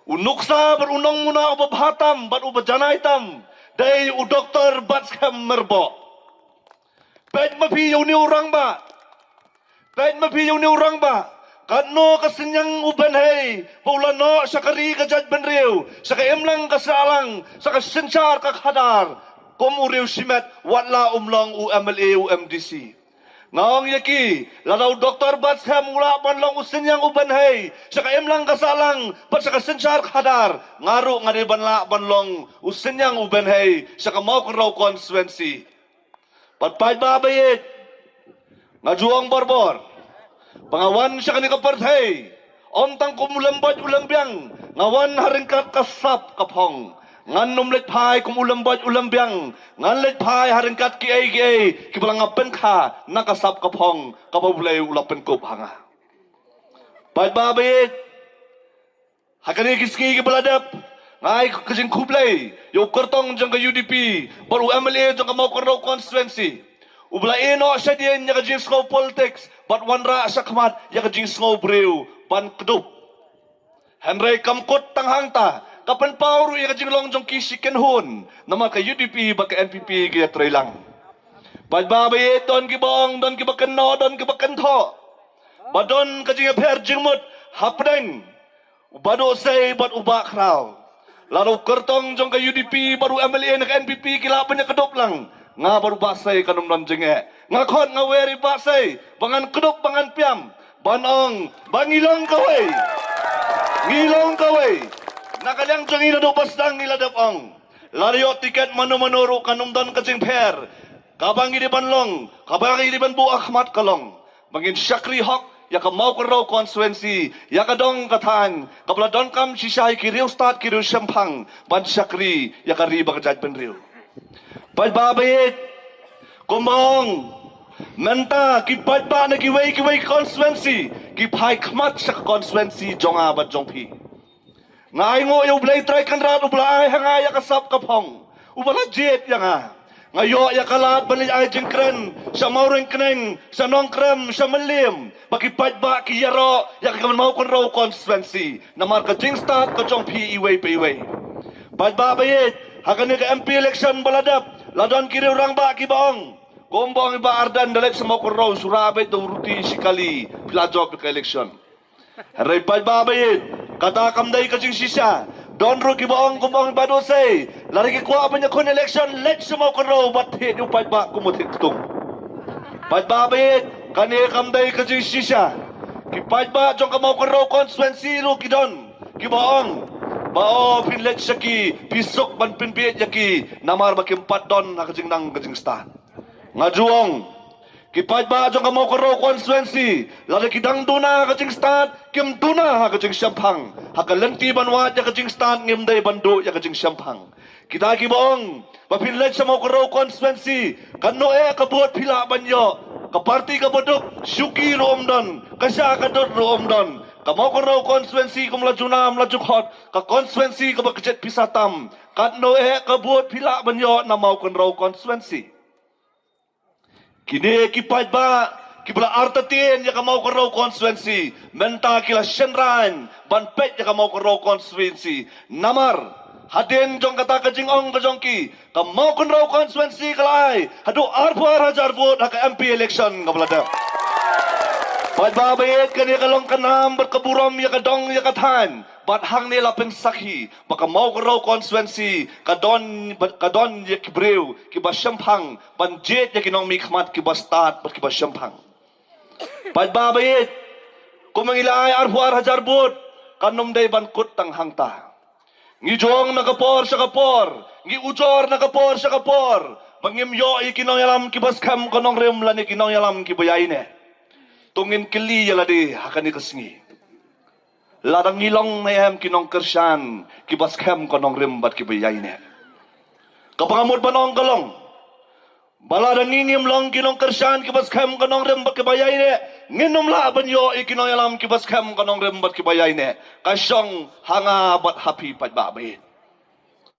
Unuksa berunong muna ubabhatam bat ubajanaitam. Day u doktor bat skam merbo. Pet mapi yuni orang ba. Pet mapi yuni orang ba. Kano kasinyang uban hey. Paulano sakari kajat benriu. Saka emlang kasalang. Saka sencar kakhadar. Komuriu simet watla umlong UMLA UMDC. Ngawang yaki, lalaw doktor bat skam ula panlong usinyang uban hey. Saka emlang kasalang, bat saka sencar khadar. Ngaru ngariban la panlong usinyang uban hey. Saka mau kerau konstituensi. Pat pait babayit. Ngajuang borbor. Pangawan siya kani kapartay. Ontang kumulambot ulambyang. Ngawan haringkat kasap kapong. Ngan numlet pai kumulambot ulambyang. Ngan let pai haringkat ki ay kibalang ngapen ka nakasap kapong kapabulay ulapen ko hanga. Pait babait. Hakani kiski kibaladap. Ngay kasing kublay. Yung kartong dyan ka UDP. Baru MLA dyan ka mau karnaw constituency. Ubla ino siya diyan yung kajing snow politics. But wanra siya kamat yung kajing snow brew. Ban kedup. Henry kamkot tanghang ta. Kapan pauru yung kajing longjong kisiken hun. Naman ka UDP baka NPP kaya try lang. Pagbabayit doon kibong, doon kibakano, doon kibakanto. Badon kajing perjing mut hapdeng. Bado say bat ubak raw. Lalu kertong jong ka UDP baru MLA nak NPP kilapan niya kedup lang. Nga baru basay kanum nanjenge. Nga kon nga weri basay. Bangan kedup bangan piam. Banong bangilong kaway. Ngilong kaway. Nakalyang jong ina do bastang iladap ang. Lariyo tiket manu-manuro kanum dan kajing per. Kabang ini banlong. Kabang ini ban bu Ahmad kalong. Bangin syakri hok. Ya ka mau kerau konstituensi, ya ka dong katan, kapla don kam sisay kiriu start kiriu sempang, ban syakri, ya ka riba kajat penriu. Pat babait, kumong, menta kipat ba na kiway konstituensi, kipai kmat sa konstituensi jonga bat jongpi. Ngay ngo yung blay try kanrat ublay hangaya kasap kapong, ubala jet ya nga. Ngayo ya kalat balik ay jengkren sa mauring kenen sa nongkrem sa malim pakipat ba kiyaro ya kaman mau kon raw constituency na marka jingstart ka jong PEWay PEWay pad babayit hakan ni ka MP election baladap ladon kiri orang ba kibaong gombong iba ardan dalit sa mau kon raw surabay to ruti sikali pilajok ka election haray pad babayit katakam day ka jing sisya Don Ruki baong kumong badosay. Lari kikuha pa niya kun election. Let's sumaw ko raw. Ba't hit yung pad ba kumutit itong. Pad babait. Kani kamday kajing sisya. Kipad ba dyan kamaw ko raw constituency. Ruki don. Kibaong. Bao pinlet siya ki. Pisok ban pinpiit niya ki. Namar makimpat don. Nakajing nang kajing stan. Nga juong. Kipad ba dyan kamaw ko raw constituency. Lari kidang duna kajing stan. Kim duna kajing syampang. Hakalanti banwat ya kajing stand ngimday bando ya kajing syampang. Kita kibaong, papinlet sa mga raw constituency, kano kabuhat pila banyo, kaparti kabodok, syuki room don, kasya kadot room don, kamo raw constituency kumladyo na mladyukhot, ka constituency kabagkajet pisatam, kano kabuhat pila banyo na mau raw constituency. Kini kipad ba, kibla artatin ya kamau raw constituency menta kila shenran banpet ya kamau raw constituency namar hadin jong kata kajing ong kajongki kamau raw constituency kalai hadu arpuar hajar vote haka MP election kablada pad babayet kani kalong kanam berkeburom ya kadong ya katan bat hang nila pensakhi baka mau raw constituency kadon ya kibreu kibasyempang banjet ya kinong mikmat kibastat bat kibasyempang Pad babayit, kung mangilay arhuar hajar bud, kanom day bankot tang hangta. Ngijong nakapor sa kapor, ngiujor nakapor sa kapor, pangimyo ikinong yalam kibaskam kanong rimlan ikinong yalam kibayayne. Tungin kili yaladi hakani kasngi. Ladang ngilong na yam kinong kersyan, kibaskam kanong rimbat kibayayne. Kapangamod panong kalong, bala dan ngingim long kinong kersyan kibaskam kanong rimbat kibayayne. Nginom laban yo ikinong yalam kibaskam kanong rembat kibayay ne. Kasyong hanga bat happy pad babait.